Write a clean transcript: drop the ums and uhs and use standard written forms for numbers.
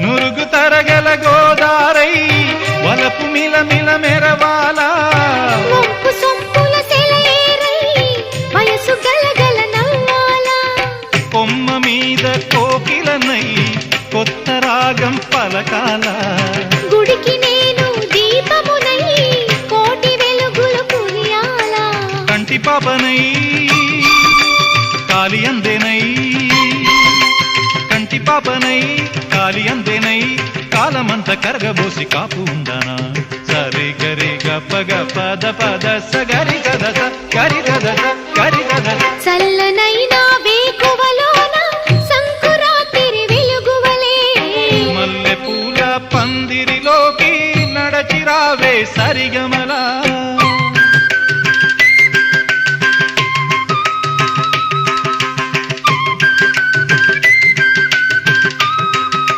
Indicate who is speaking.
Speaker 1: నురుగు తరగల గోదారై వలపు మిలమిల మెరవాల
Speaker 2: వంపు సొంపుల సెలయేరై వయసు గలగల నవ్వాల
Speaker 1: కొమ్మ మీద కోకిలనై కొత్త రాగం పలకాల
Speaker 2: గుడికి నేను దీపమునై కోటి వెలుగులు కురియాల
Speaker 1: కంటి పాపనై కాలి అందేనై కంటి పాపనై కాలి అందేనై కాలమంత కరగబోసి కాపు ఉందనా సరి గరి గప పద పద సగరి గద గరి గద గరి గద
Speaker 2: చల్లనైనా వేకువలోన సంకురాతిరి వెలుగువలే
Speaker 1: మల్లె పూల పందిరిలోకి నడచిరావే సరిగమలా